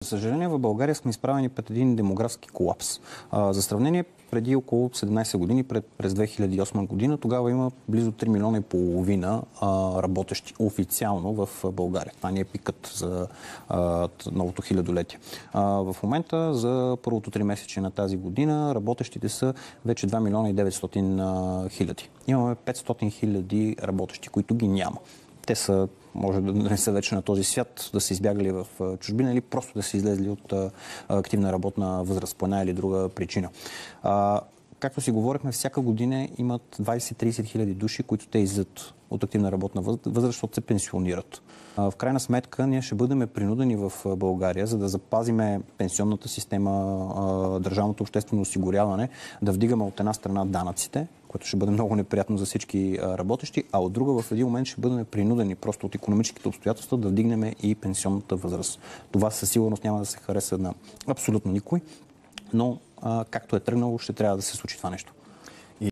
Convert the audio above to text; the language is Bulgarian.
За съжаление, в България сме изправени пред един демографски колапс. За сравнение, преди около 17 години, през 2008 година, тогава има близо 3 милиона и половина работещи официално в България. Това ни е пикът за новото хилядолетие. В момента, за първото 3 месече на тази година, работещите са вече 2 милиона и 900 хиляди. Имаме 500 хиляди работещи, които ги няма. Те са, може да не са вече на този свят, да са избягали в чужбина или просто да са излезли от активна работна възраст по една или друга причина. Както си говорихме, всяка година имат 20-30 хиляди души, които те излизат от активна работна възраст, защото се пенсионират. В крайна сметка, ние ще бъдем принудени в България, за да запазиме пенсионната система, държавното обществено осигуряване, да вдигаме от една страна данъците, което ще бъде много неприятно за всички работещи, а от друга в един момент ще бъдем принудени просто от икономическите обстоятелства да вдигнем и пенсионната възраст. Това със сигурност няма да се хареса на абсолютно никой, но както е тръгнало, ще трябва да се случи това нещо.